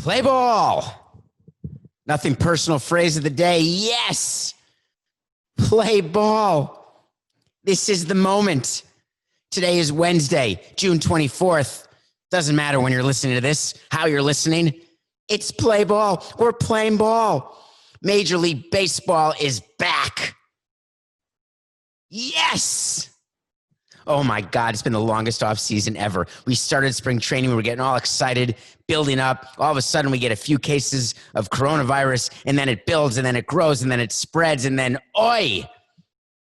Play ball. Nothing personal phrase of the day. Yes. Play ball. This is the moment. Today is Wednesday, June 24th. Doesn't matter when you're listening to this, how you're listening. It's play ball. We're playing ball. Major League Baseball is back. Yes. Oh my God, it's been the longest offseason ever. We started spring training. We were getting all excited, building up. All of a sudden, we get a few cases of coronavirus, and then it builds, and then it grows, and then it spreads, and then, oi,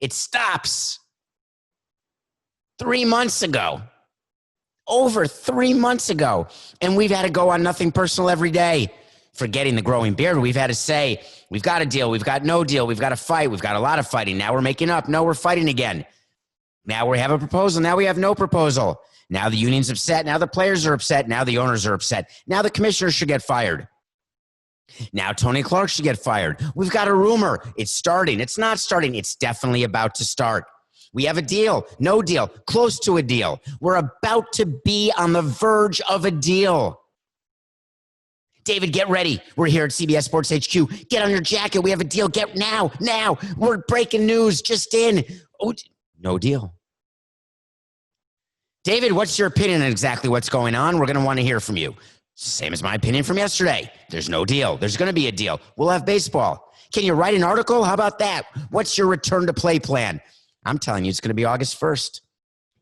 it stops. 3 months ago. Over 3 months ago. And we've had to go on nothing personal every day. Forgetting the growing beard, we've had to say, we've got a deal, we've got no deal, we've got to fight, we've got a lot of fighting. Now we're making up. No, we're fighting again. Now we have a proposal. Now we have no proposal. Now the union's upset. Now the players are upset. Now the owners are upset. Now the commissioner should get fired. Now Tony Clark should get fired. We've got a rumor. It's starting. It's not starting. It's definitely about to start. We have a deal. No deal. Close to a deal. We're about to be on the verge of a deal. David, get ready. We're here at CBS Sports HQ. Get on your jacket. We have a deal. Get now. We're breaking news just in. Oh, no deal. David, what's your opinion on exactly what's going on? We're going to want to hear from you. Same as my opinion from yesterday. There's no deal. There's going to be a deal. We'll have baseball. Can you write an article? How about that? What's your return to play plan? I'm telling you, it's going to be August 1st.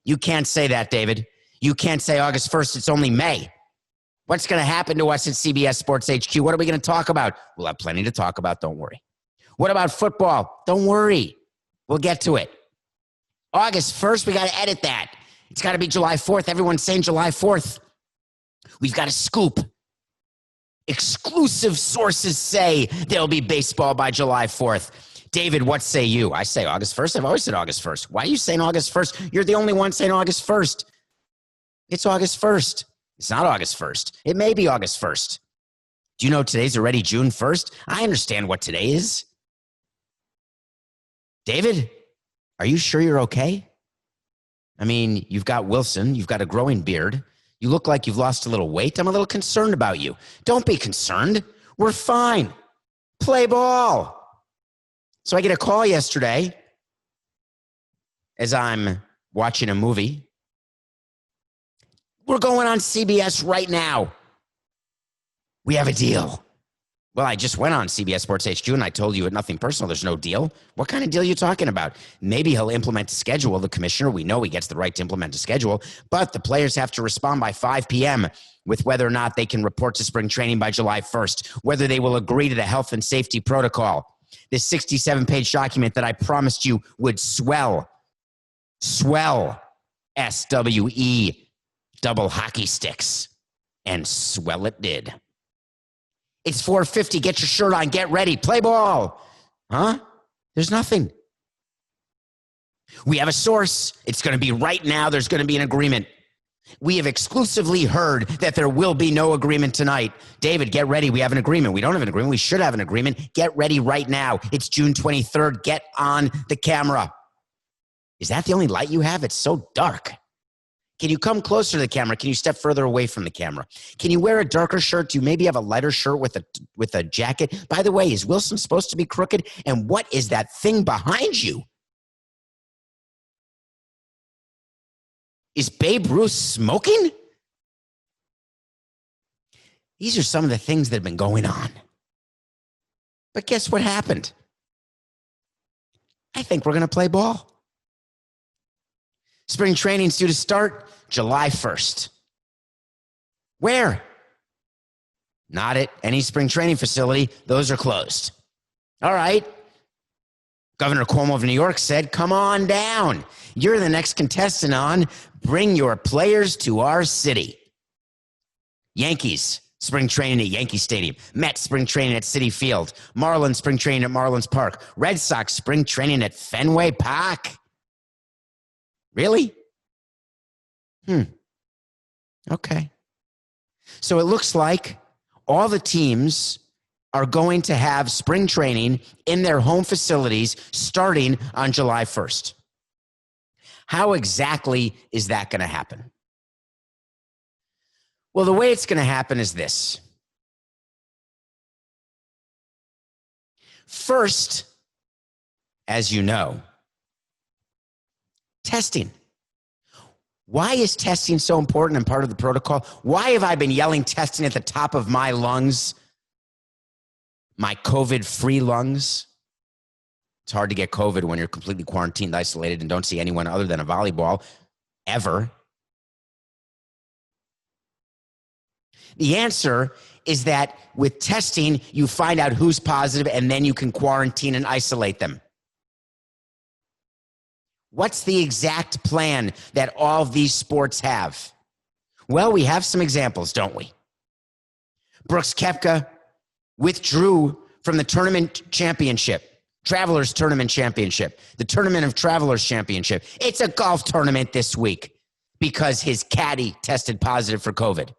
You can't say that, David. You can't say August 1st. It's only May. What's going to happen to us at CBS Sports HQ? What are we going to talk about? We'll have plenty to talk about. Don't worry. What about football? Don't worry. We'll get to it. August 1st, we got to edit that. It's got to be July 4th. Everyone's saying July 4th. We've got a scoop. Exclusive sources say there'll be baseball by July 4th. David, what say you? I say August 1st. I've always said August 1st. Why are you saying August 1st? You're the only one saying August 1st. It's August 1st. It's not August 1st. It may be August 1st. Do you know today's already June 1st? I understand what today is. David, are you sure you're okay? I mean, you've got Wilson. You've got a growing beard. You look like you've lost a little weight. I'm a little concerned about you. Don't be concerned. We're fine. Play ball. So I get a call yesterday as I'm watching a movie. We're going on CBS right now. We have a deal. Well, I just went on CBS Sports HQ and I told you at nothing personal, there's no deal. What kind of deal are you talking about? Maybe he'll implement a schedule. The commissioner, we know he gets the right to implement a schedule, but the players have to respond by 5 p.m. with whether or not they can report to spring training by July 1st, whether they will agree to the health and safety protocol. This 67-page document that I promised you would swell, S-W-E, double hockey sticks, and swell it did. It's 4:50. Get your shirt on. Get ready. Play ball. Huh? There's nothing. We have a source. It's going to be right now. There's going to be an agreement. We have exclusively heard that there will be no agreement tonight. David, get ready. We have an agreement. We don't have an agreement. We should have an agreement. Get ready right now. It's June 23rd. Get on the camera. Is that the only light you have? It's so dark. Can you come closer to the camera? Can you step further away from the camera? Can you wear a darker shirt? Do you maybe have a lighter shirt with a jacket? By the way, is Wilson supposed to be crooked? And what is that thing behind you? Is Babe Ruth smoking? These are some of the things that have been going on. But guess what happened? I think we're going to play ball. Spring training's due to start July 1st. Where? Not at any spring training facility. Those are closed. All right. Governor Cuomo of New York said, come on down. You're the next contestant on Bring Your Players to Our City. Yankees, spring training at Yankee Stadium. Mets, spring training at Citi Field. Marlins, spring training at Marlins Park. Red Sox, spring training at Fenway Park. Really? Okay. So it looks like all the teams are going to have spring training in their home facilities starting on July 1st. How exactly is that going to happen? Well, the way it's going to happen is this. First, as you know, testing. Why is testing so important and part of the protocol? Why have I been yelling testing at the top of my lungs, my COVID-free lungs? It's hard to get COVID when you're completely quarantined, isolated, and don't see anyone other than a volleyball ever. The answer is that with testing, you find out who's positive and then you can quarantine and isolate them. What's the exact plan that all of these sports have? Well, we have some examples, don't we? Brooks Koepka withdrew from the tournament championship, Travelers Tournament Championship, the Tournament of Travelers Championship. It's a golf tournament this week because his caddy tested positive for COVID.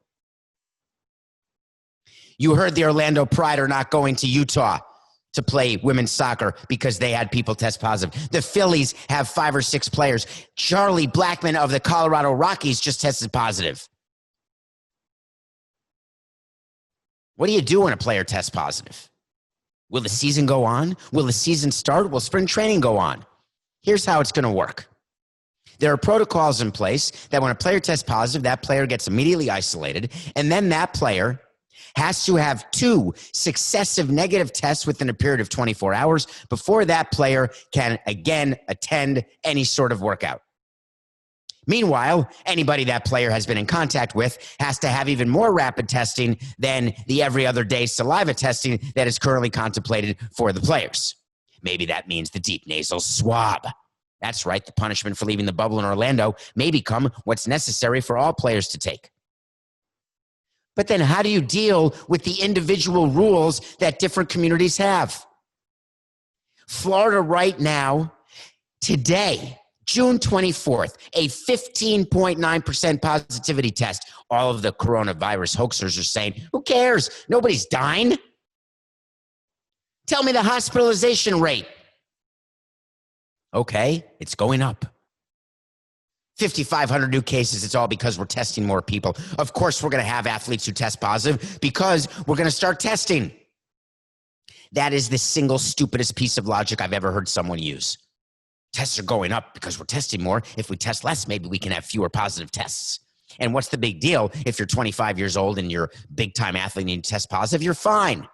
You heard the Orlando Pride are not going to Utah to play women's soccer because they had people test positive. The Phillies have 5 or 6 players. Charlie Blackmon of the Colorado Rockies just tested positive. What do you do when a player tests positive? Will the season go on? Will the season start? Will spring training go on? Here's how it's going to work. There are protocols in place that when a player tests positive, that player gets immediately isolated, and then that player has to have 2 successive negative tests within a period of 24 hours before that player can again attend any sort of workout. Meanwhile, anybody that player has been in contact with has to have even more rapid testing than the every other day saliva testing that is currently contemplated for the players. Maybe that means the deep nasal swab. That's right, the punishment for leaving the bubble in Orlando may become what's necessary for all players to take. But then how do you deal with the individual rules that different communities have? Florida right now, today, June 24th, a 15.9% positivity test. All of the coronavirus hoaxers are saying, who cares? Nobody's dying. Tell me the hospitalization rate. Okay, it's going up. 5,500 new cases. It's all because we're testing more people. Of course, we're going to have athletes who test positive because we're going to start testing. That is the single stupidest piece of logic I've ever heard someone use. Tests are going up because we're testing more. If we test less, maybe we can have fewer positive tests. And what's the big deal? If you're 25 years old and you're a big-time athlete and you test positive, you're fine.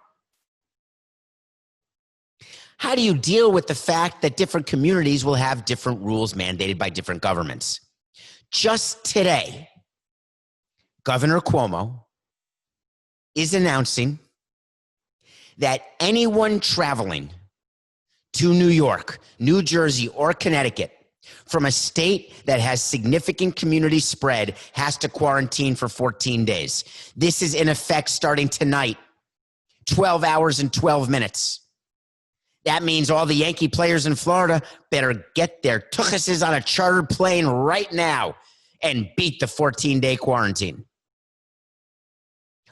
How do you deal with the fact that different communities will have different rules mandated by different governments? Just today, Governor Cuomo is announcing that anyone traveling to New York, New Jersey, or Connecticut from a state that has significant community spread has to quarantine for 14 days. This is in effect starting tonight, 12 hours and 12 minutes. That means all the Yankee players in Florida better get their tuchuses on a chartered plane right now and beat the 14-day quarantine.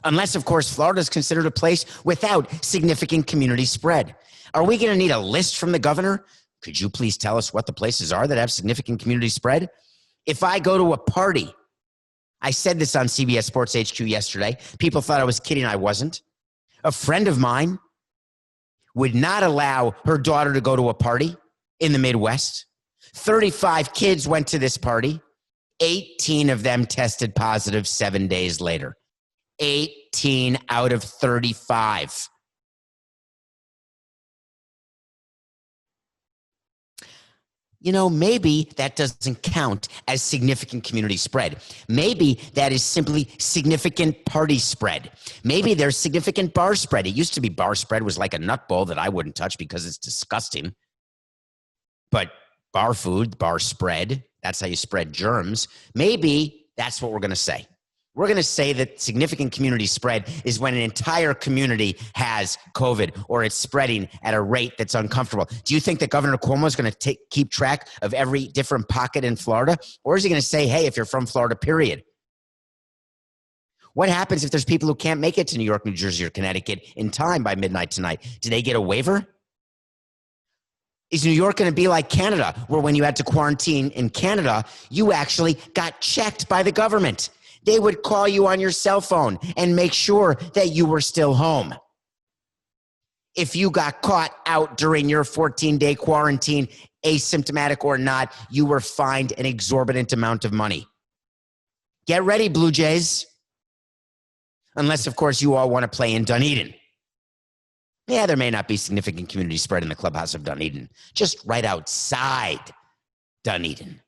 Unless, of course, Florida is considered a place without significant community spread. Are we going to need a list from the governor? Could you please tell us what the places are that have significant community spread? If I go to a party, I said this on CBS Sports HQ yesterday. People thought I was kidding. I wasn't. A friend of mine would not allow her daughter to go to a party in the Midwest. 35 kids went to this party. 18 of them tested positive 7 days later. 18 out of 35. You know, maybe that doesn't count as significant community spread. Maybe that is simply significant party spread. Maybe there's significant bar spread. It used to be bar spread was like a nut bowl that I wouldn't touch because it's disgusting. But bar food, bar spread, that's how you spread germs. Maybe that's what we're going to say. We're going to say that significant community spread is when an entire community has COVID or it's spreading at a rate that's uncomfortable. Do you think that Governor Cuomo is going to keep track of every different pocket in Florida? Or is he going to say, hey, if you're from Florida, period? What happens if there's people who can't make it to New York, New Jersey, or Connecticut in time by midnight tonight? Do they get a waiver? Is New York going to be like Canada, where when you had to quarantine in Canada, you actually got checked by the government? They would call you on your cell phone and make sure that you were still home. If you got caught out during your 14-day quarantine, asymptomatic or not, you were fined an exorbitant amount of money. Get ready, Blue Jays. Unless, of course, you all want to play in Dunedin. Yeah, there may not be significant community spread in the clubhouse of Dunedin, just right outside Dunedin.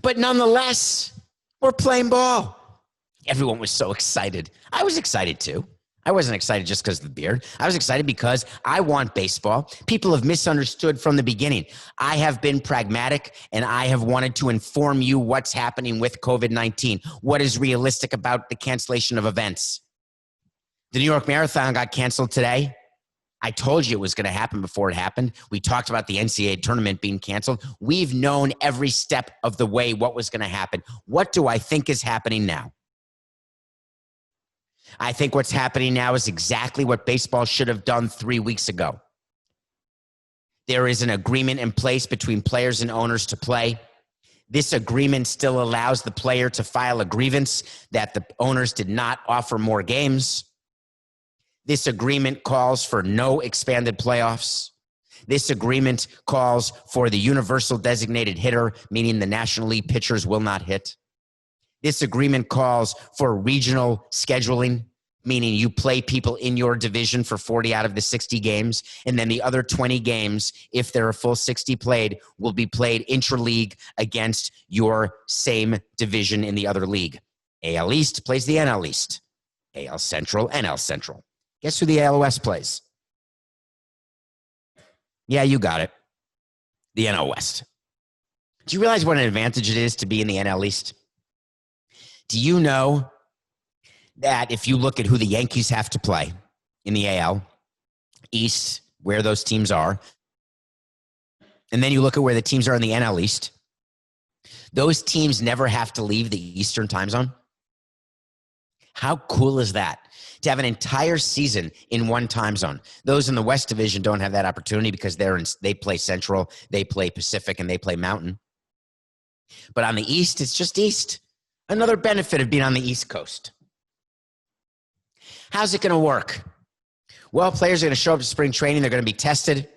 But nonetheless, we're playing ball. Everyone was so excited. I was excited too. I wasn't excited just because of the beard. I was excited because I want baseball. People have misunderstood from the beginning. I have been pragmatic, and I have wanted to inform you what's happening with COVID-19, what is realistic about the cancellation of events. The New York Marathon got canceled today. I told you it was going to happen before it happened. We talked about the NCAA tournament being canceled. We've known every step of the way what was going to happen. What do I think is happening now? I think what's happening now is exactly what baseball should have done 3 weeks ago. There is an agreement in place between players and owners to play. This agreement still allows the player to file a grievance that the owners did not offer more games. This agreement calls for no expanded playoffs. This agreement calls for the universal designated hitter, meaning the National League pitchers will not hit. This agreement calls for regional scheduling, meaning you play people in your division for 40 out of the 60 games, and then the other 20 games, if there are full 60 played, will be played intra-league against your same division in the other league. AL East plays the NL East. AL Central, NL Central. Guess who the AL West plays? Yeah, you got it. The NL West. Do you realize what an advantage it is to be in the NL East? Do you know that if you look at who the Yankees have to play in the AL East, where those teams are, and then you look at where the teams are in the NL East, those teams never have to leave the Eastern time zone? How cool is that? To have an entire season in one time zone. Those in the West Division don't have that opportunity because they play Central, they play Pacific, and they play Mountain. But on the East, it's just East. Another benefit of being on the East Coast. How's it going to work? Well, players are going to show up to spring training. They're going to be tested.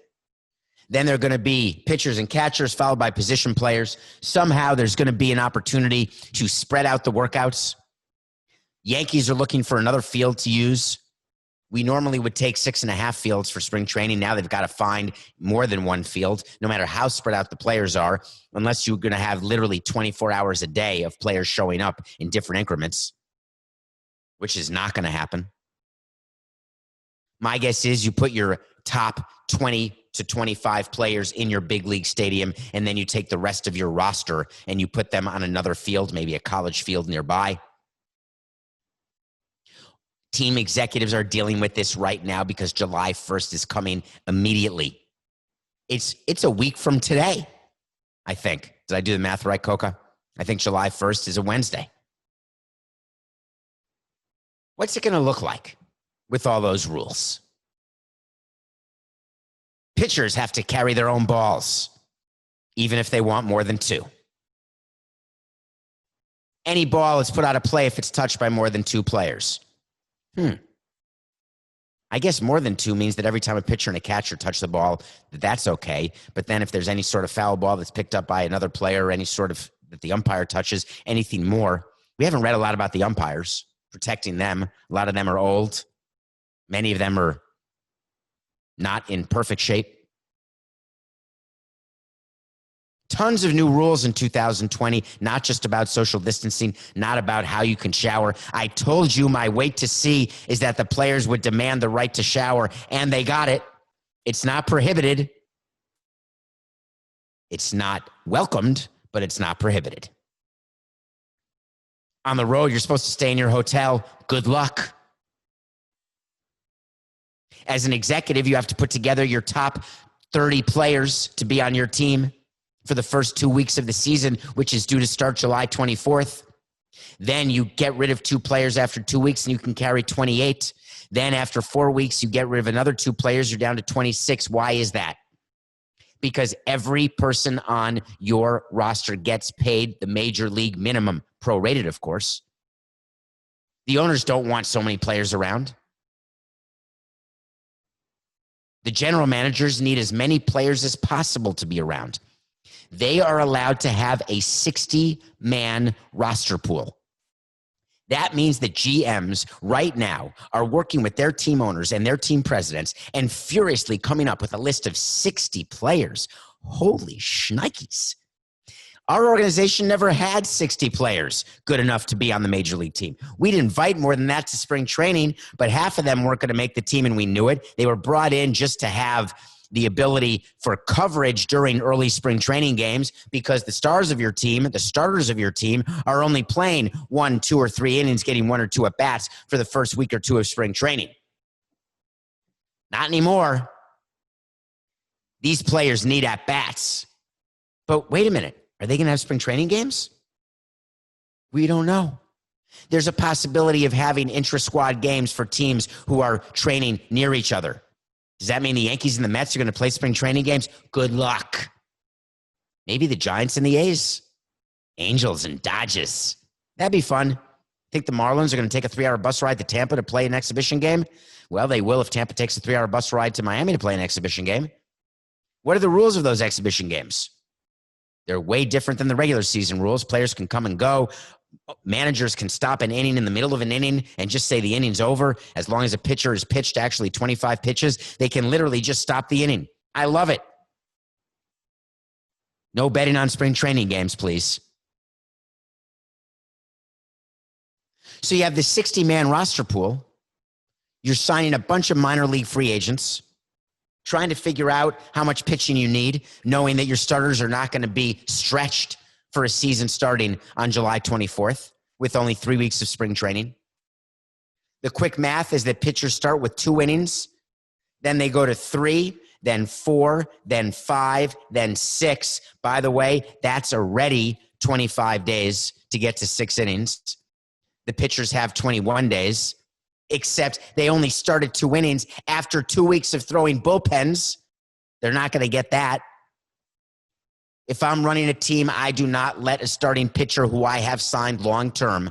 Then they're going to be pitchers and catchers followed by position players. Somehow there's going to be an opportunity to spread out the workouts. Yankees are looking for another field to use. We normally would take 6.5 fields for spring training. Now they've got to find more than one field, no matter how spread out the players are, unless you're going to have literally 24 hours a day of players showing up in different increments, which is not going to happen. My guess is you put your top 20 to 25 players in your big league stadium, and then you take the rest of your roster and you put them on another field, maybe a college field nearby. Team executives are dealing with this right now because July 1st is coming immediately. It's a week from today, I think. Did I do the math right, Coca? I think July 1st is a Wednesday. What's it going to look like with all those rules? Pitchers have to carry their own balls, even if they want more than two. Any ball is put out of play if it's touched by more than two players. I guess more than two means that every time a pitcher and a catcher touch the ball, that's okay. But then if there's any sort of foul ball that's picked up by another player or any sort of that the umpire touches, anything more, we haven't read a lot about the umpires, protecting them. A lot of them are old. Many of them are not in perfect shape. Tons of new rules in 2020, not just about social distancing, not about how you can shower. I told you my wait to see is that the players would demand the right to shower, and they got it. It's not prohibited. It's not welcomed, but it's not prohibited. On the road, you're supposed to stay in your hotel. Good luck. As an executive, you have to put together your top 30 players to be on your team for the first 2 weeks of the season, which is due to start July 24th. Then you get rid of 2 players after 2 weeks and you can carry 28. Then after 4 weeks, you get rid of another 2 players. You're down to 26. Why is that? Because every person on your roster gets paid the major league minimum, prorated, of course. The owners don't want so many players around. The general managers need as many players as possible to be around. They are allowed to have a 60-man roster pool. That means that GMs right now are working with their team owners and their team presidents and furiously coming up with a list of 60 players. Holy shnikes. Our organization never had 60 players good enough to be on the major league team. We'd invite more than that to spring training, but half of them weren't going to make the team, and we knew it. They were brought in just to have the ability for coverage during early spring training games because the stars of your team, the starters of your team, are only playing 1, 2, or 3 innings, getting 1 or 2 at-bats for the first week or 2 of spring training. Not anymore. These players need at-bats. But wait a minute. Are they going to have spring training games? We don't know. There's a possibility of having intra-squad games for teams who are training near each other. Does that mean the Yankees and the Mets are going to play spring training games? Good luck. Maybe the Giants and the A's. Angels and Dodgers. That'd be fun. Think the Marlins are going to take a 3-hour bus ride to Tampa to play an exhibition game? Well, they will if Tampa takes a 3-hour bus ride to Miami to play an exhibition game. What are the rules of those exhibition games? They're way different than the regular season rules. Players can come and go. Managers can stop an inning in the middle of an inning and just say the inning's over. As long as a pitcher is pitched actually 25 pitches, they can literally just stop the inning. I love it. No betting on spring training games, please. So you have the 60-man roster pool. You're signing a bunch of minor league free agents, trying to figure out how much pitching you need, knowing that your starters are not going to be stretched for a season starting on July 24th with only 3 weeks of spring training. The quick math is that pitchers start with 2 innings, then they go to 3, then 4, then 5, then 6. By the way, that's already 25 days to get to 6 innings. The pitchers have 21 days, except they only started 2 innings after 2 weeks of throwing bullpens. They're not going to get that. If I'm running a team, I do not let a starting pitcher who I have signed long-term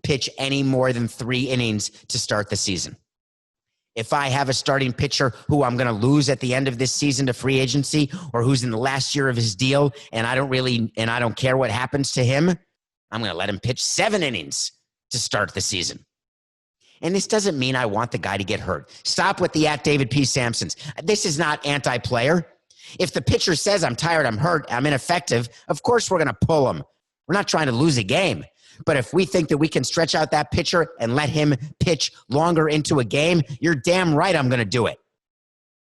pitch any more than 3 innings to start the season. If I have a starting pitcher who I'm going to lose at the end of this season to free agency or who's in the last year of his deal and I don't care what happens to him, I'm going to let him pitch 7 innings to start the season. And this doesn't mean I want the guy to get hurt. Stop with the @David P. Samsons. This is not anti-player. If the pitcher says, I'm tired, I'm hurt, I'm ineffective, of course we're going to pull him. We're not trying to lose a game. But if we think that we can stretch out that pitcher and let him pitch longer into a game, you're damn right I'm going to do it.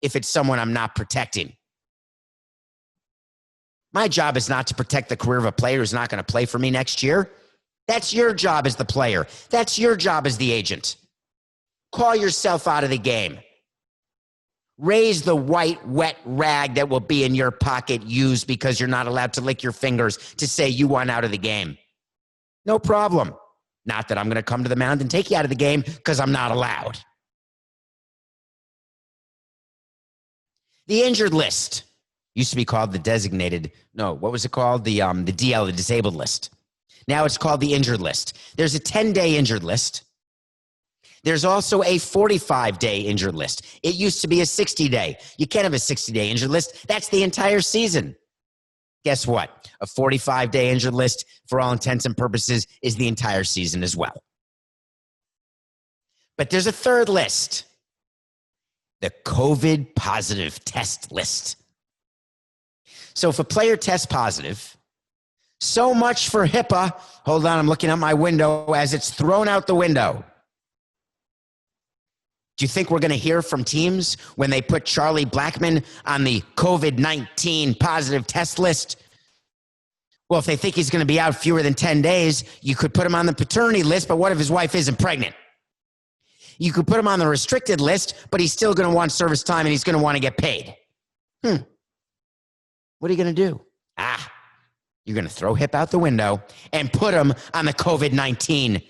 If it's someone I'm not protecting. My job is not to protect the career of a player who's not going to play for me next year. That's your job as the player. That's your job as the agent. Call yourself out of the game. Raise the white, wet rag that will be in your pocket used because you're not allowed to lick your fingers to say you want out of the game. No problem. Not that I'm going to come to the mound and take you out of the game because I'm not allowed. The injured list used to be called the designated, no, what was it called? The DL, the disabled list. Now it's called the injured list. There's a 10-day injured list. There's also a 45-day injured list. It used to be a 60-day. You can't have a 60-day injured list. That's the entire season. Guess what? A 45-day injured list, for all intents and purposes, is the entire season as well. But there's a third list, the COVID positive test list. So if a player tests positive, so much for HIPAA. Hold on, I'm looking out my window as it's thrown out the window. Do you think we're going to hear from teams when they put Charlie Blackmon on the COVID-19 positive test list? Well, if they think he's going to be out fewer than 10 days, you could put him on the paternity list, but what if his wife isn't pregnant? You could put him on the restricted list, but he's still going to want service time and he's going to want to get paid. What are you going to do? You're going to throw HIP out the window and put him on the COVID-19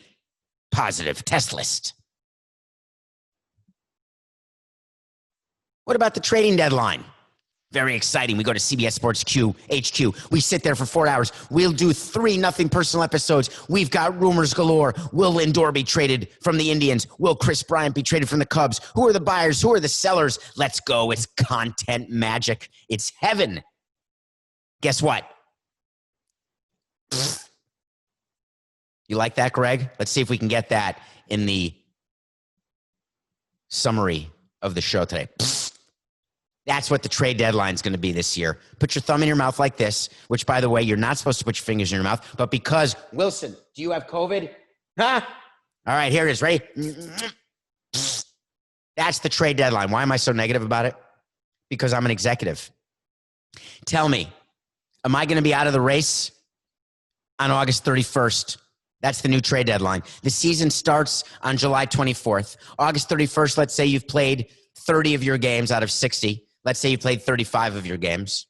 positive test list. What about the trading deadline? Very exciting. We go to CBS Sports HQ. We sit there for 4 hours. We'll do 3 nothing personal episodes. We've got rumors galore. Will Lindor be traded from the Indians? Will Chris Bryant be traded from the Cubs? Who are the buyers? Who are the sellers? Let's go. It's content magic. It's heaven. Guess what? You like that, Greg? Let's see if we can get that in the summary of the show today. That's what the trade deadline is going to be this year. Put your thumb in your mouth like this, which, by the way, you're not supposed to put your fingers in your mouth. But because, Wilson, do you have COVID? Huh? All right, here it is. Ready? That's the trade deadline. Why am I so negative about it? Because I'm an executive. Tell me, am I going to be out of the race on August 31st? That's the new trade deadline. The season starts on July 24th. August 31st, let's say you've played 30 of your games out of 60. Let's say you played 35 of your games.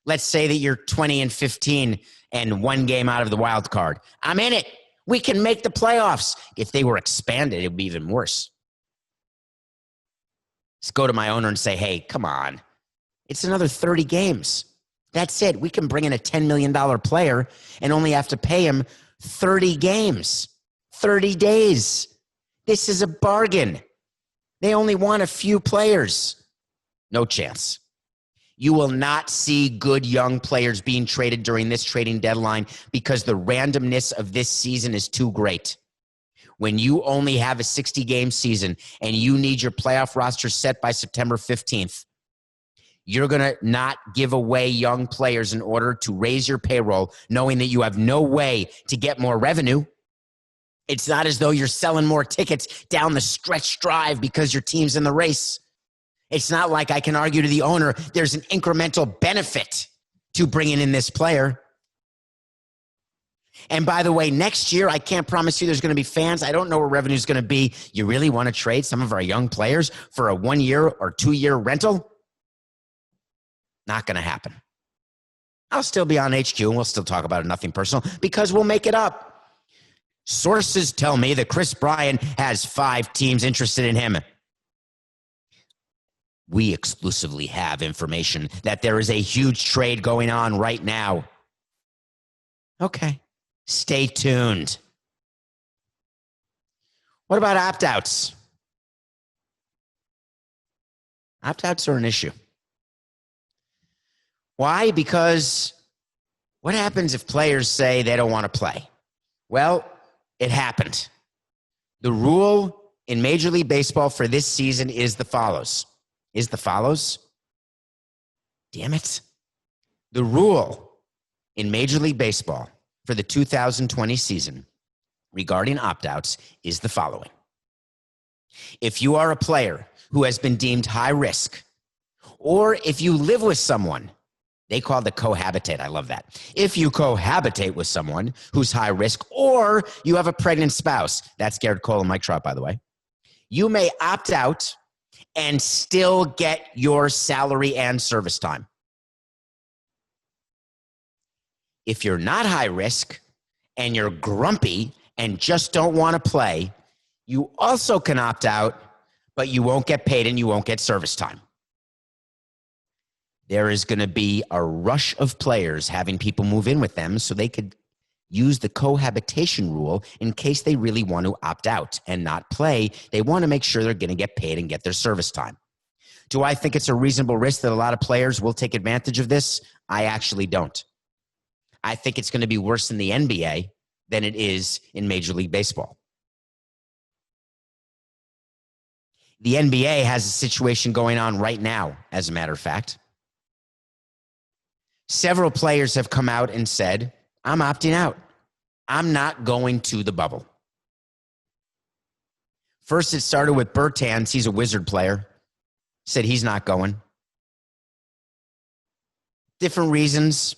Let's say that you're 20-15 and 1 game out of the wild card. I'm in it. We can make the playoffs. If they were expanded, it would be even worse. Let's go to my owner and say, hey, come on. It's another 30 games. That's it. We can bring in a $10 million player and only have to pay him 30 games, 30 days. This is a bargain. They only want a few players. No chance. You will not see good young players being traded during this trading deadline because the randomness of this season is too great. When you only have a 60-game season and you need your playoff roster set by September 15th, you're going to not give away young players in order to raise your payroll, knowing that you have no way to get more revenue. It's not as though you're selling more tickets down the stretch drive because your team's in the race. It's not like I can argue to the owner there's an incremental benefit to bringing in this player. And by the way, next year, I can't promise you there's going to be fans. I don't know where revenue is going to be. You really want to trade some of our young players for a 1-year or 2-year rental? Not going to happen. I'll still be on HQ and we'll still talk about it, nothing personal, because we'll make it up. Sources tell me that Chris Bryant has 5 teams interested in him. We exclusively have information that there is a huge trade going on right now. Okay. Stay tuned. What about opt-outs? Opt-outs are an issue. Why? Because what happens if players say they don't want to play? Well, it happened. The rule in Major League Baseball for this season is the follows. Damn it. The rule in Major League Baseball for the 2020 season regarding opt-outs is the following. If you are a player who has been deemed high risk, or if you live with someone, they call it cohabitate. I love that. If you cohabitate with someone who's high risk, or you have a pregnant spouse, that's Garrett Cole and Mike Trout, by the way, you may opt out and still get your salary and service time. If you're not high risk and you're grumpy and just don't want to play, you also can opt out, but you won't get paid and you won't get service time. There is going to be a rush of players having people move in with them so they could use the cohabitation rule in case they really want to opt out and not play. They want to make sure they're going to get paid and get their service time. Do I think it's a reasonable risk that a lot of players will take advantage of this? I actually don't. I think it's going to be worse in the NBA than it is in Major League Baseball. The NBA has a situation going on right now, as a matter of fact. Several players have come out and said, I'm opting out. I'm not going to the bubble. First, it started with Bertans. He's a Wizard player. Said he's not going. Different reasons,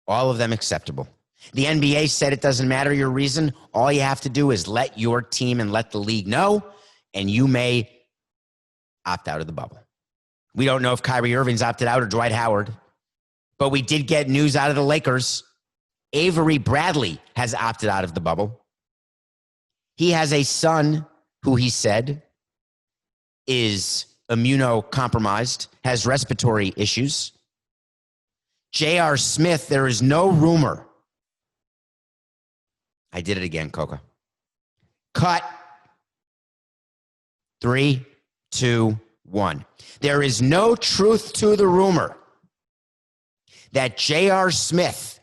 all of them acceptable. The NBA said it doesn't matter your reason. All you have to do is let your team and let the league know, and you may opt out of the bubble. We don't know if Kyrie Irving's opted out or Dwight Howard, but we did get news out of the Lakers. Avery Bradley has opted out of the bubble. He has a son who he said is immunocompromised, has respiratory issues. J.R. Smith, there is no rumor. I did it again, Coca. Cut. 3, 2, 1. There is no truth to the rumor that J.R. Smith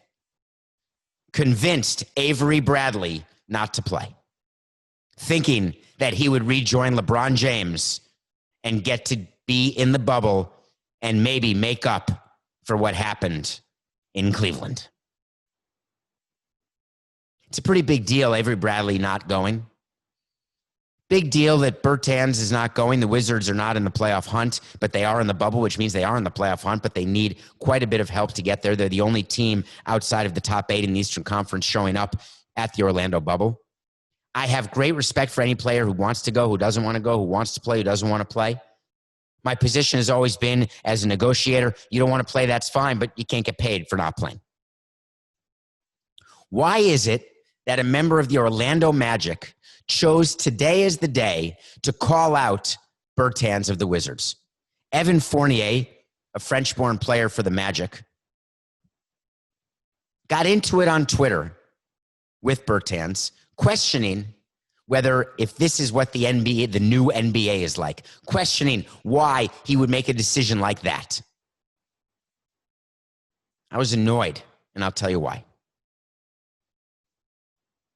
convinced Avery Bradley not to play, thinking that he would rejoin LeBron James and get to be in the bubble and maybe make up for what happened in Cleveland. It's a pretty big deal, Avery Bradley not going. Big deal that Bertans is not going. The Wizards are not in the playoff hunt, but they are in the bubble, which means they are in the playoff hunt, but they need quite a bit of help to get there. They're the only team outside of the top 8 in the Eastern Conference showing up at the Orlando bubble. I have great respect for any player who wants to go, who doesn't want to go, who wants to play, who doesn't want to play. My position has always been, as a negotiator, you don't want to play, that's fine, but you can't get paid for not playing. Why is it that a member of the Orlando Magic chose today as the day to call out Bertans of the Wizards? Evan Fournier, a French-born player for the Magic, got into it on Twitter with Bertans, questioning whether, if this is what the NBA, the new NBA is like, questioning why he would make a decision like that. I was annoyed, and I'll tell you why.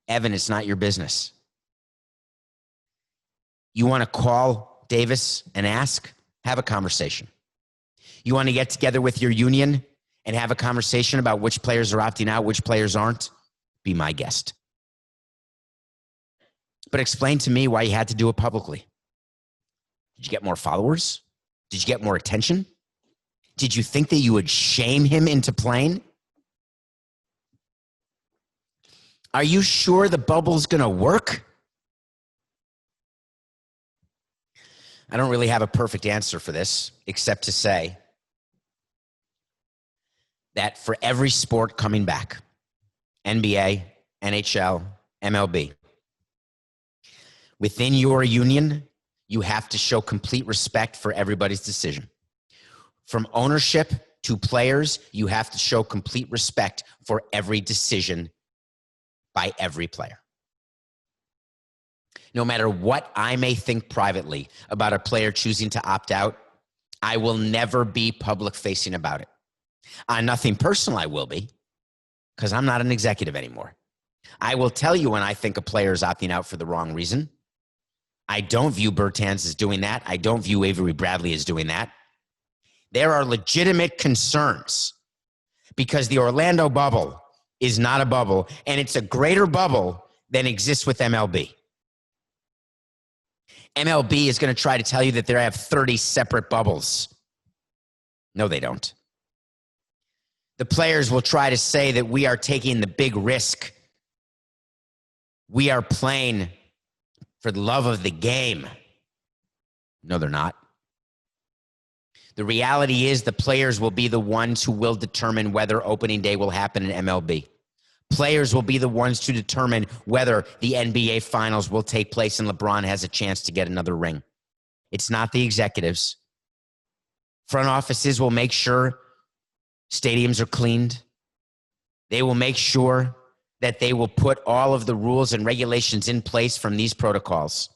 Evan, it's not your business. You want to call Davis and ask? Have a conversation. You want to get together with your union and have a conversation about which players are opting out, which players aren't? Be my guest. But explain to me why you had to do it publicly. Did you get more followers? Did you get more attention? Did you think that you would shame him into playing? Are you sure the bubble's going to work? I don't really have a perfect answer for this, except to say that for every sport coming back, NBA, NHL, MLB, within your union, you have to show complete respect for everybody's decision. From ownership to players, you have to show complete respect for every decision by every player. No matter what I may think privately about a player choosing to opt out, I will never be public facing about it. On nothing personal, I will be, because I'm not an executive anymore. I will tell you when I think a player is opting out for the wrong reason. I don't view Bertans as doing that. I don't view Avery Bradley as doing that. There are legitimate concerns because the Orlando bubble is not a bubble, and it's a greater bubble than exists with MLB. MLB is going to try to tell you that they have 30 separate bubbles. No, they don't. The players will try to say that we are taking the big risk. We are playing for the love of the game. No, they're not. The reality is the players will be the ones who will determine whether opening day will happen in MLB. Players will be the ones to determine whether the NBA Finals will take place and LeBron has a chance to get another ring. It's not the executives. Front offices will make sure stadiums are cleaned. They will make sure that they will put all of the rules and regulations in place from these protocols.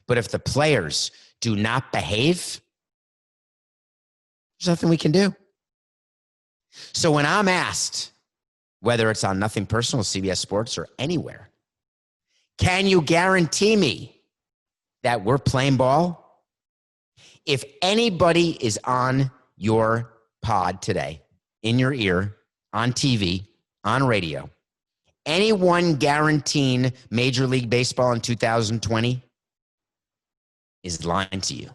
But if the players do not behave, there's nothing we can do. So when I'm asked, whether it's on Nothing Personal, CBS Sports, or anywhere, can you guarantee me that we're playing ball? If anybody is on your pod today, in your ear, on TV, on radio, anyone guaranteeing Major League Baseball in 2020 is lying to you.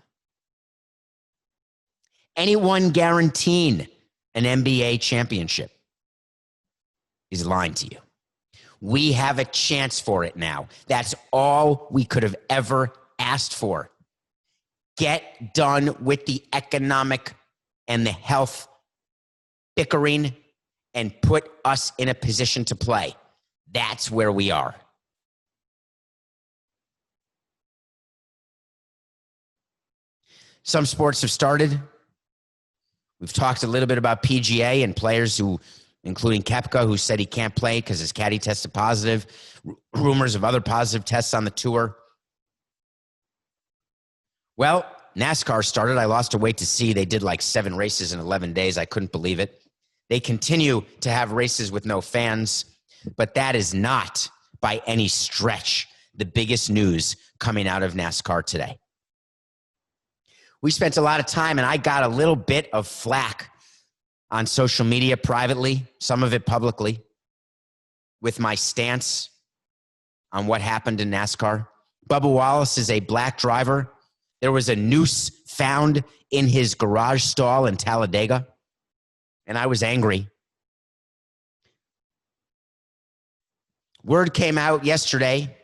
Anyone guaranteeing an NBA championship is lying to you. We have a chance for it now. That's all we could have ever asked for. Get done with the economic and the health bickering and put us in a position to play. That's where we are. Some sports have started. We've talked a little bit about PGA and players who, including Koepka, who said he can't play because his caddy tested positive. Rumors of other positive tests on the tour. Well, NASCAR started. I lost a weight to see. They did like 7 races in 11 days. I couldn't believe it. They continue to have races with no fans, but that is not by any stretch the biggest news coming out of NASCAR today. We spent a lot of time, and I got a little bit of flack on social media privately, some of it publicly, with my stance on what happened in NASCAR. Bubba Wallace is a black driver. There was a noose found in his garage stall in Talladega, and I was angry. Word came out yesterday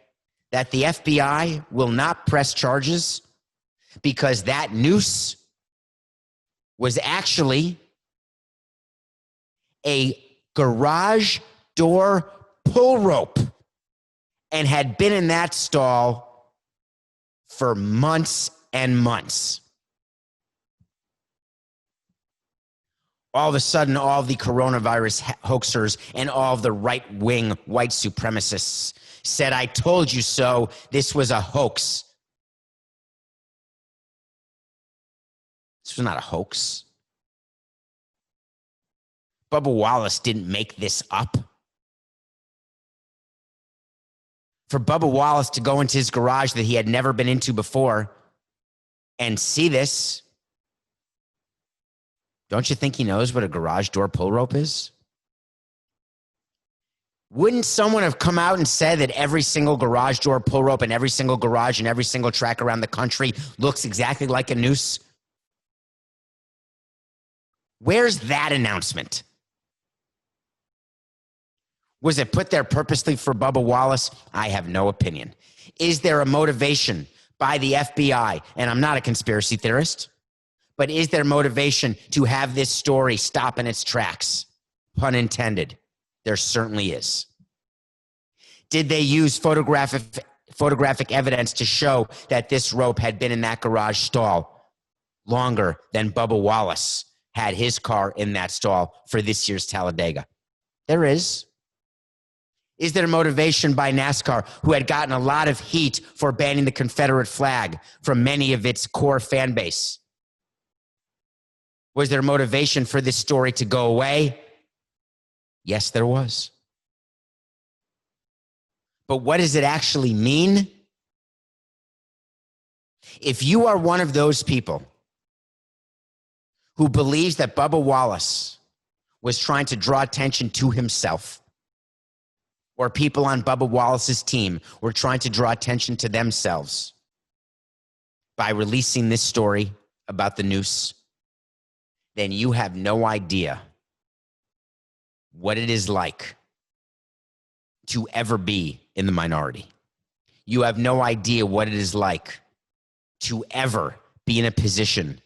that the FBI will not press charges because that noose was actually a garage door pull rope and had been in that stall for months and months. All of a sudden, all the coronavirus hoaxers and all of the right-wing white supremacists said, I told you so, this was a hoax. This was not a hoax. Bubba Wallace didn't make this up. For Bubba Wallace to go into his garage that he had never been into before and see this, don't you think he knows what a garage door pull rope is? Wouldn't someone have come out and said that every single garage door pull rope in every single garage and every single track around the country looks exactly like a noose? Where's that announcement? Was it put there purposely for Bubba Wallace? I have no opinion. Is there a motivation by the FBI? And I'm not a conspiracy theorist, but is there motivation to have this story stop in its tracks? Pun intended. There certainly is. Did they use photographic evidence to show that this rope had been in that garage stall longer than Bubba Wallace had his car in that stall for this year's Talladega? There is. Is there motivation by NASCAR, who had gotten a lot of heat for banning the Confederate flag from many of its core fan base? Was there motivation for this story to go away? Yes, there was. But what does it actually mean? If you are one of those people who believes that Bubba Wallace was trying to draw attention to himself, or people on Bubba Wallace's team were trying to draw attention to themselves by releasing this story about the noose, then you have no idea what it is like to ever be in the minority. You have no idea what it is like to ever be in a position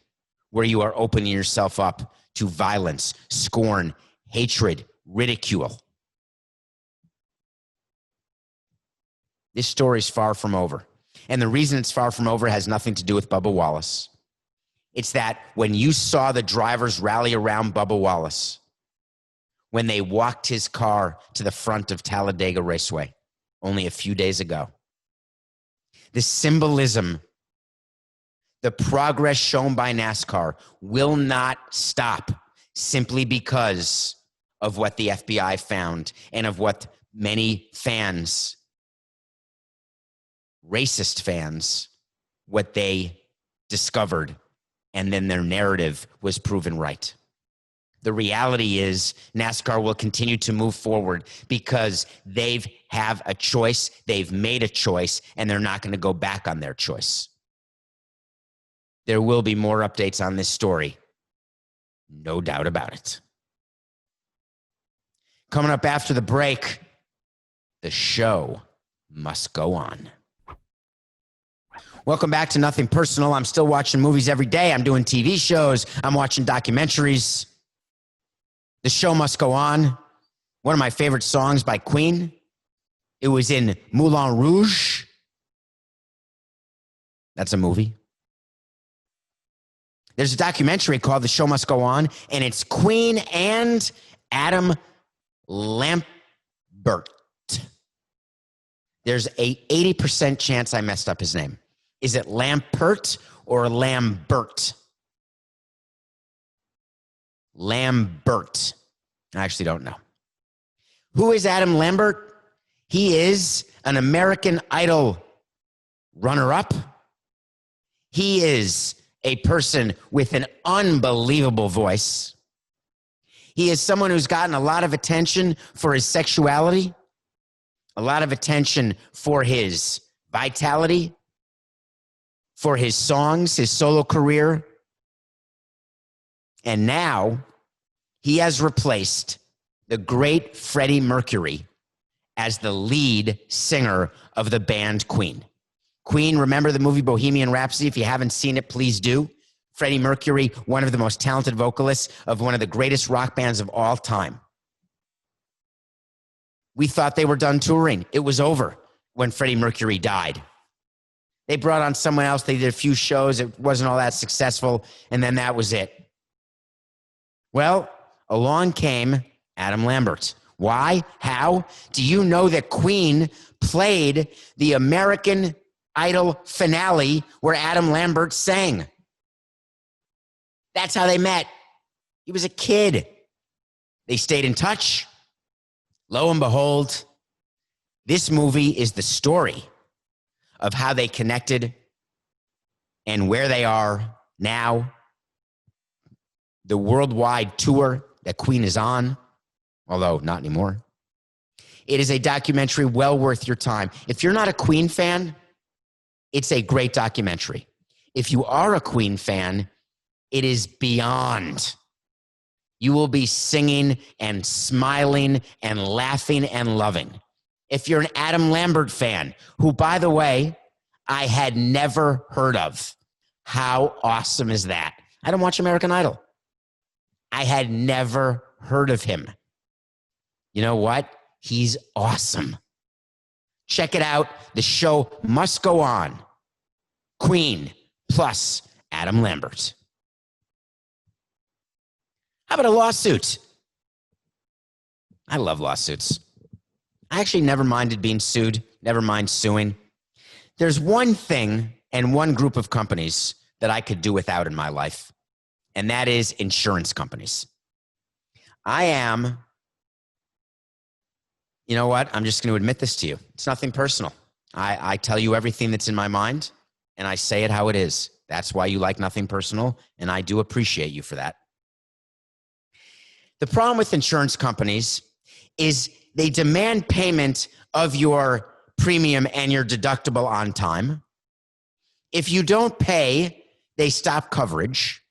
where you are opening yourself up to violence, scorn, hatred, ridicule. This story is far from over. And the reason it's far from over has nothing to do with Bubba Wallace. It's that when you saw the drivers rally around Bubba Wallace, when they walked his car to the front of Talladega Raceway only a few days ago, the symbolism, the progress shown by NASCAR will not stop simply because of what the FBI found and of what many fans, racist fans, what they discovered, and then their narrative was proven right. The reality is NASCAR will continue to move forward because they have a choice, they've made a choice, and they're not going to go back on their choice. There will be more updates on this story, no doubt about it. Coming up after the break, the show must go on. Welcome back to Nothing Personal. I'm still watching movies every day. I'm doing TV shows. I'm watching documentaries. The show must go on. One of my favorite songs by Queen. It was in Moulin Rouge. That's a movie. There's a documentary called The Show Must Go On, and it's Queen and Adam Lambert. There's a 80% chance I messed up his name. Is it Lampert or Lambert? Lambert. I actually don't know. Who is Adam Lambert? He is an American Idol runner-up. He is a person with an unbelievable voice. He is someone who's gotten a lot of attention for his sexuality, a lot of attention for his vitality, for his songs, his solo career. And now he has replaced the great Freddie Mercury as the lead singer of the band Queen. Queen, remember the movie Bohemian Rhapsody? If you haven't seen it, please do. Freddie Mercury, one of the most talented vocalists of one of the greatest rock bands of all time. We thought they were done touring. It was over when Freddie Mercury died. They brought on someone else. They did a few shows. It wasn't all that successful. And then that was it. Well, along came Adam Lambert. Why? How? Do you know that Queen played the American Idol finale where Adam Lambert sang? That's how they met. He was a kid. They stayed in touch. Lo and behold, this movie is the story of how they connected and where they are now. The worldwide tour that Queen is on, although not anymore. It is a documentary well worth your time. If you're not a Queen fan, it's a great documentary. If you are a Queen fan, it is beyond. You will be singing and smiling and laughing and loving. If you're an Adam Lambert fan, who, by the way, I had never heard of. How awesome is that? I don't watch American Idol. I had never heard of him. You know what? He's awesome. Check it out. The show must go on. Queen plus Adam Lambert. How about a lawsuit? I love lawsuits. I actually never minded being sued, never mind suing. There's one thing and one group of companies that I could do without in my life, and that is insurance companies. You know what? I'm just going to admit this to you. It's nothing personal. I tell you everything that's in my mind, and I say it how it is. That's why you like Nothing Personal, and I do appreciate you for that. The problem with insurance companies is they demand payment of your premium and your deductible on time. If you don't pay, they stop coverage.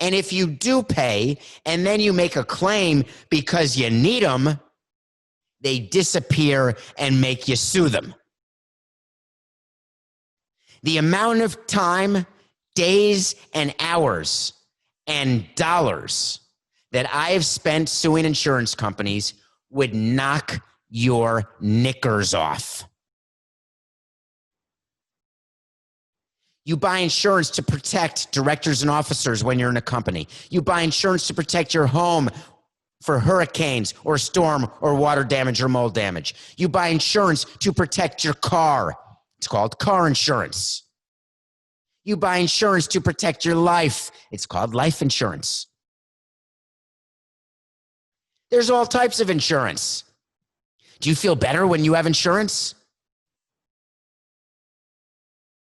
And if you do pay and then you make a claim because you need them, they disappear and make you sue them. The amount of time, days, and hours and dollars that I have spent suing insurance companies would knock your knickers off. You buy insurance to protect directors and officers when you're in a company. You buy insurance to protect your home for hurricanes or storm or water damage or mold damage. You buy insurance to protect your car. It's called car insurance. You buy insurance to protect your life. It's called life insurance. There's all types of insurance. Do you feel better when you have insurance?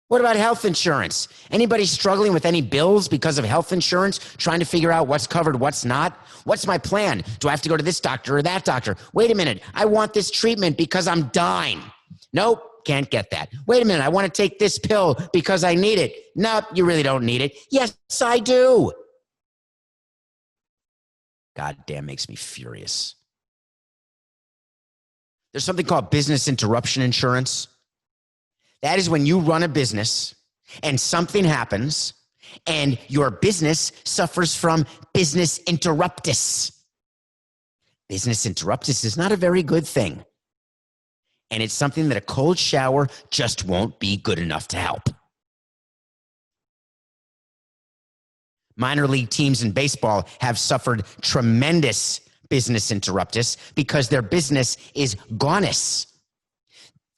What about health insurance? Anybody struggling with any bills because of health insurance, trying to figure out what's covered, what's not? What's my plan? Do I have to go to this doctor or that doctor? Wait a minute, I want this treatment because I'm dying. Nope, can't get that. Wait a minute, I want to take this pill because I need it. Nope, you really don't need it. Yes, I do. God damn, makes me furious. There's something called business interruption insurance. That is when you run a business and something happens and your business suffers from business interruptus. Business interruptus is not a very good thing. And it's something that a cold shower just won't be good enough to help. Minor league teams in baseball have suffered tremendous business interruptus because their business is gonus.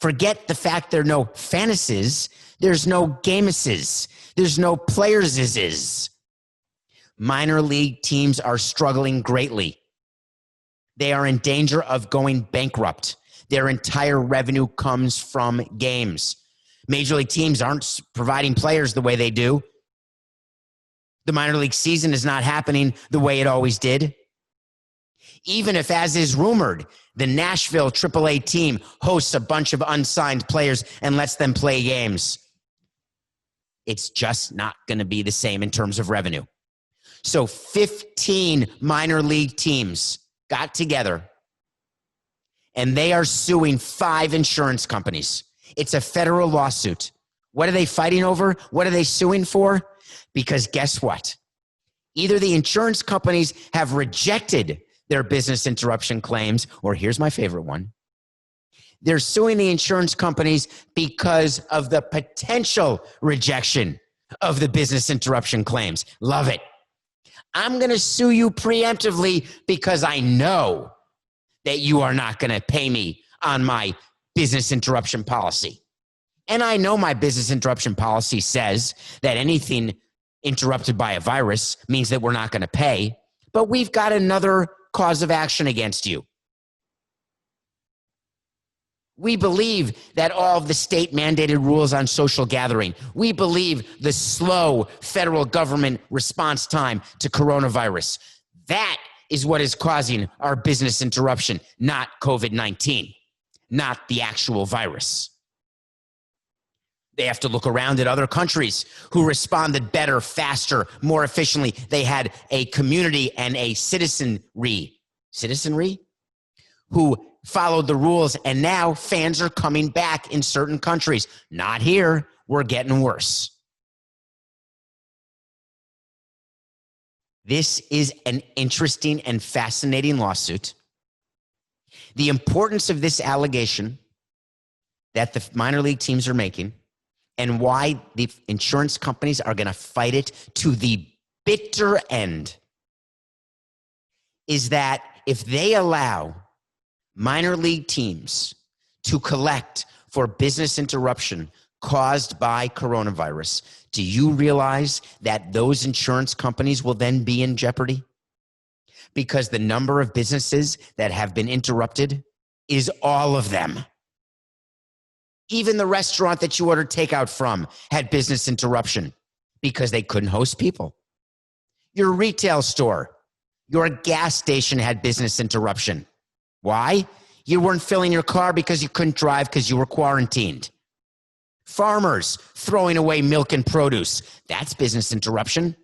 Forget the fact there are no fantasies, there's no gamuses, there's no playerses. Minor league teams are struggling greatly. They are in danger of going bankrupt. Their entire revenue comes from games. Major league teams aren't providing players the way they do. The minor league season is not happening the way it always did. Even if, as is rumored, the Nashville AAA team hosts a bunch of unsigned players and lets them play games, it's just not going to be the same in terms of revenue. So 15 minor league teams got together and they are suing 5 insurance companies. It's a federal lawsuit. What are they fighting over? What are they suing for? Because guess what? Either the insurance companies have rejected their business interruption claims, or here's my favorite one. They're suing the insurance companies because of the potential rejection of the business interruption claims. Love it. I'm going to sue you preemptively because I know that you are not going to pay me on my business interruption policy. And I know my business interruption policy says that anything interrupted by a virus means that we're not going to pay, but we've got another cause of action against you. We believe that all of the state mandated rules on social gathering, we believe the slow federal government response time to coronavirus, that is what is causing our business interruption, not COVID-19, not the actual virus. They have to look around at other countries who responded better, faster, more efficiently. They had a community and a citizenry who followed the rules, and now fans are coming back in certain countries. Not here. We're getting worse. This is an interesting and fascinating lawsuit. The importance of this allegation that the minor league teams are making and why the insurance companies are going to fight it to the bitter end is that if they allow minor league teams to collect for business interruption caused by coronavirus, do you realize that those insurance companies will then be in jeopardy? Because the number of businesses that have been interrupted is all of them. Even the restaurant that you ordered takeout from had business interruption because they couldn't host people. Your retail store, your gas station had business interruption. Why? You weren't filling your car because you couldn't drive because you were quarantined. Farmers throwing away milk and produce, that's business interruption.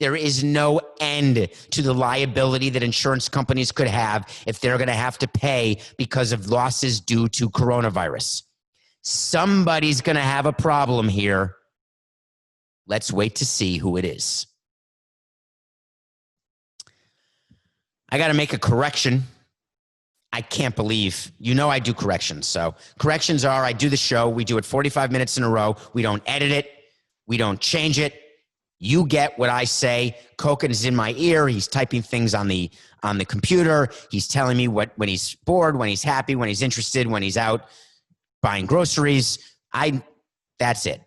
There is no end to the liability that insurance companies could have if they're going to have to pay because of losses due to coronavirus. Somebody's going to have a problem here. Let's wait to see who it is. I got to make a correction. I can't believe, I do corrections. So corrections are, I do the show. We do it 45 minutes in a row. We don't edit it. We don't change it. You get what I say. Koken is in my ear. He's typing things on the computer. He's telling me when he's bored, when he's happy, when he's interested, when he's out buying groceries. That's it.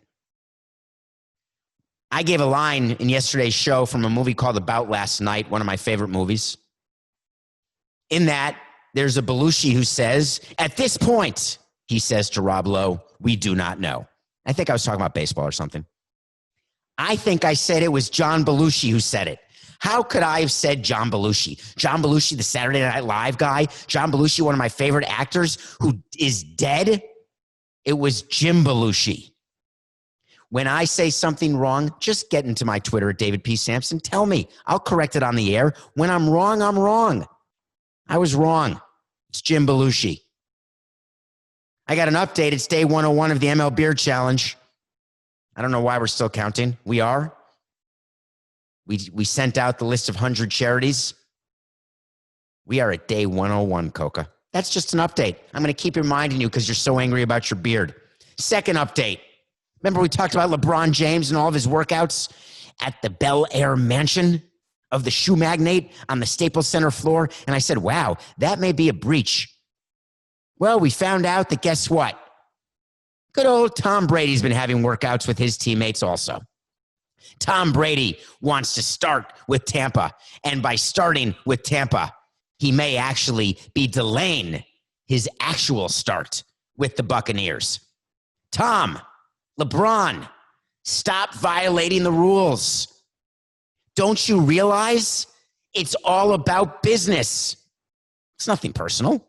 I gave a line in yesterday's show from a movie called About Last Night, one of my favorite movies. In that, there's a Belushi who says, at this point, he says to Rob Lowe, we do not know. I think I was talking about baseball or something. I think I said it was John Belushi who said it. How could I have said John Belushi? John Belushi, the Saturday Night Live guy. John Belushi, one of my favorite actors who is dead. It was Jim Belushi. When I say something wrong, just get into my Twitter at David P. Samson. Tell me. I'll correct it on the air. When I'm wrong, I'm wrong. I was wrong. It's Jim Belushi. I got an update. It's day 101 of the ML Beer Challenge. I don't know why we're still counting. We are. We sent out the list of 100 charities. We are at day 101, Coca. That's just an update. I'm going to keep reminding you because you're so angry about your beard. Second update. Remember we talked about LeBron James and all of his workouts? at the Bel Air mansion of the shoe magnate on the Staples Center floor. And I said, wow, that may be a breach. Well, we found out that guess what? Good old Tom Brady's been having workouts with his teammates also. Tom Brady wants to start with Tampa. And by starting with Tampa, he may actually be delaying his actual start with the Buccaneers. Tom, LeBron, stop violating the rules. Don't you realize it's all about business? It's nothing personal.